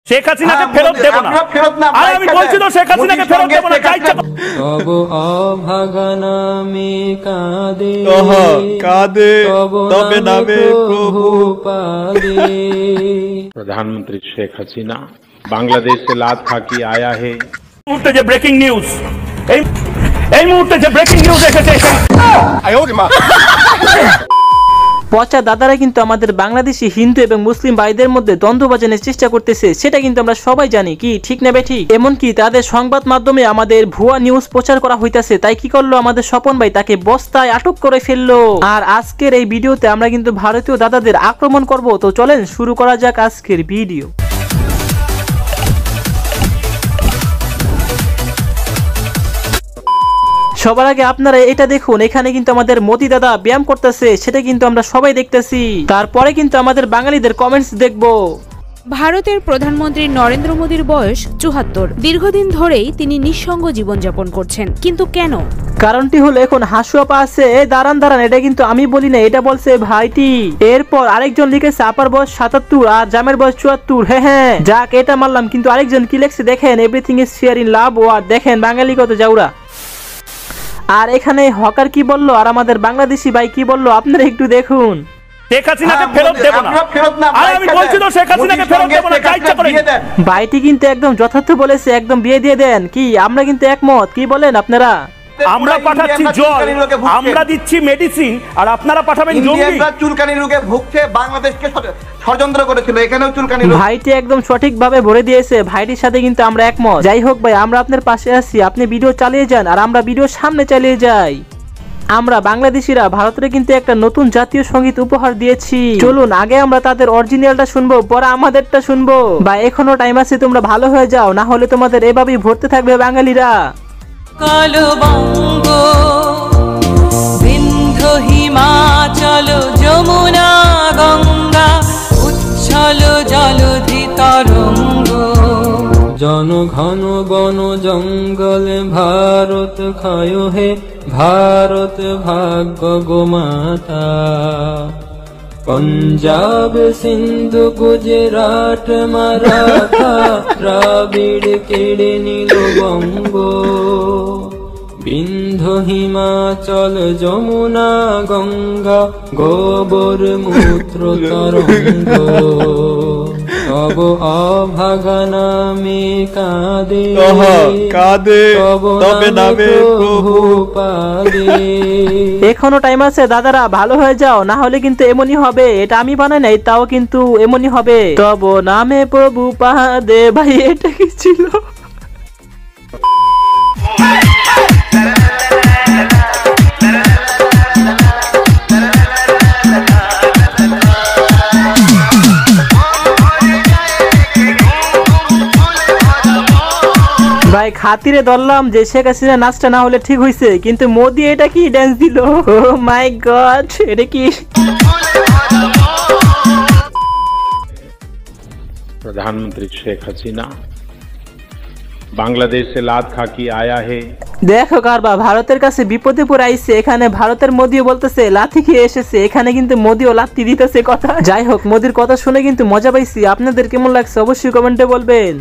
শেখ হাসিনাকে ফেরত দেব না। আর আমি বলছি তো শেখ হাসিনাকে ফেরত দেব না। যাই তব অভাগা নামে কাঁদে কাঁদে তবে নামে প্রভু পাদে। प्रधानमंत्री शेख हसीना बांग्लादेश से लात खा के आया है। মুহূর্তে যে ব্রেকিং নিউজ, এই মুহূর্তে যে ব্রেকিং নিউজ এসেছে, পচা দাদারা কিন্তু আমাদের বাংলাদেশি হিন্দু এবং মুসলিম ভাইদের মধ্যে দ্বন্দ্ব বাজানোর চেষ্টা করতেছে, সেটা কিন্তু আমরা সবাই জানি। কি ঠিক না বেঠিক? এমনকি তাদের সংবাদ মাধ্যমে আমাদের ভুয়া নিউজ প্রচার করা হইতাছে। তাই কি করলো আমাদের স্বপন ভাই, তাকে বস্তায় আটক করে ফেললো। আর আজকের এই ভিডিওতে আমরা কিন্তু ভারতীয় দাদাদের আক্রমণ করব। তো চলেন শুরু করা যাক আজকের ভিডিও। সবার আগে আপনারা এটা দেখুন, এখানে কিন্তু আমাদের মোদি দাদা ব্যায়াম করতেছে, সেটা কিন্তু আমরা সবাই দেখতেছি। তারপরে কিন্তু আমাদের বাঙালিদের কমেন্টস দেখবো। ভারতের প্রধানমন্ত্রী নরেন্দ্র মোদীর বয়স ৭৪। দীর্ঘদিন ধরেই তিনি নিঃসঙ্গ জীবনযাপন করছেন, কিন্তু কেন? কারণটি হলো এখন হাসুয়াপা আছে। দাঁড়ান দাঁড়ান, এটা কিন্তু আমি বলি না, এটা বলছে ভাইটি। এরপর আরেকজন লিখেছে আপার বয়স ৭৭ আর জামের বয়স ৭৪। হ্যাঁ যাক, এটা মারলাম। কিন্তু আরেকজন কি লিখছে দেখেন, everything is fair in love war. দেখেন বাঙালি কত যাওরা। আর এখানে হকার কি বললো আর আমাদের বাংলাদেশি ভাই কি বললো, আপনারা একটু দেখুন। শেখ হাসিনাকে ফেরত দেব না। আর আমি বলছি তো শেখ হাসিনাকে ফেরত দেব না। যাই করে ভাইটি কিন্তু একদম যথার্থ বলেছে, একদম বিয়ে দিয়ে দেন। কি আমরা কিন্তু একমত, কি বলেন আপনারা? আমরা পাঠাচ্ছি জল, আমরা দিচ্ছি মেডিসিন, আর আপনারা পাঠাবেন জঙ্গি। চুলকানি রোগে ভুগছে, বাংলাদেশকে ষড়যন্ত্র করেছিল, এখানেও চুলকানি রোগ। ভাইটি একদম সঠিকভাবে ভরে দিয়েছে, ভাইটির সাথে কিন্তু আমরা একমত। যাই হোক ভাই, আমরা আপনার পাশে আছি, আপনি ভিডিও চালিয়ে যান আর আমরা ভিডিও সামনে চালিয়ে যাই। আমরা বাংলাদেশিরা ভারতের কিন্তু একটা নতুন জাতীয় সঙ্গীত উপহার দিয়েছি। চলুন আগে আমরা তাদের অরিজিনালটা শুনবো, পরে আমাদেরটা শুনবো। বা এখনো টাইম আছে, তোমরা ভালো হয়ে যাও, না হলে তোমাদের এভাবেই ভরতে থাকবে বাঙালিরা। কালবঙ্গ বিন্ধ্য হিমাচল যমুনা গঙ্গা উচ্ছল জলধি তরঙ্গ। জনঘন বন জঙ্গল ভারত খায় হে ভারত ভাগ্য গোমাতা। পঞ্জাব সিন্ধু গুজরাট মারাঠা দ্রাবিড় কেড়ে নিল বঙ্গ। বিন্ধ্য হিমাচল যমুনা গঙ্গা গোবর মূত্র তরঙ্গ। তব অভাগা নামে কাঁদে কাঁদে তবে নামে প্রভু পাদে। এখনো টাইম আছে দাদারা, ভালো হয়ে যাও, না হলে কিন্তু এমনই হবে। এটা আমি বানাই নাই, তাও কিন্তু এমনই হবে। তব নামে প্রভু পাদে। ভাই এটা কি ছিল? ভাই খাতিরে ধরলাম যে শেখ হাসিনা নাচটা না হলে ঠিক হয়েছে, কিন্তু মোদি এটা কি ড্যান্স দিল? ও মাই গড, এটা কি? प्रधानमंत्री शेख हसीना बांग्लादेश से लात खा के आया है। দেখো কারবা ভারতের কাছে বিপদে পড়ে আইছে। এখানে ভারতের মোদিও বলতেছে লাথি খেয়ে এসেছে, এখানে কিন্তু মোদিও লাথি দিতেছে কথা। যাই হোক, মোদির কথা শুনে কিন্তু মজা পাইছি। আপনাদের কেমন লাগছে অবশ্যই কমেন্টে বলবেন।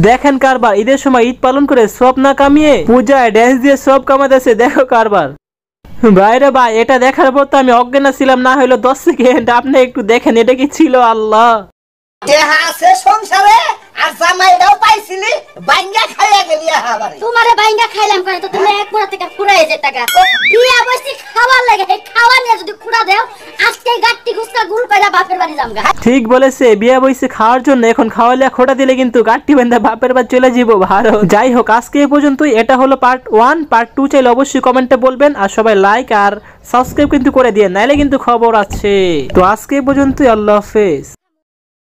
দেখেন কারবার ঈদের সময় ঈদ পালন করে সব না কামিয়ে পূজায় ড্যান্স দিয়ে সব কামাতেছে। দেখো কারবার। ভাইরে ভাই, এটা দেখার পর তো আমি অজ্ঞান ছিলাম, না হইলো 10 সেকেন্ড। আপনি একটু দেখেন এটা কি ছিল। আল্লাহ সংসারে আর জামাইটাও পাইছিলি, বাইঙ্গা খাইয়া গেলি। তোমারে বাইঙ্গা খাইলাম করে তো তুমি এক পুরা থেকে পুরা এই যে টাকা বিয়া বসি খাবার লাগে, খাওয়া নিয়ে যদি পুরা দেও আজকে গাট্টি গুস্তা গুল কইরা বাপের বাড়ি যামগা। ঠিক বলেছে, বিয়া বইছে খাওয়ার জন্য, এখন খাওয়ালে খোটা দিলে কিন্তু গাট্টি বেঁধে বাপের বাড়ি চলে যাব ভারত। যাই হোক, আজকে এই পর্যন্তই। এটা হলো পার্ট 1। পার্ট 2 চাইলে অবশ্যই কমেন্টে বলবেন, আর সবাই লাইক আর সাবস্ক্রাইব কিন্তু করে দিয়ে, নাইলে কিন্তু খবর আছে। তো আজকে এই পর্যন্তই, আল্লাহ হাফেজ।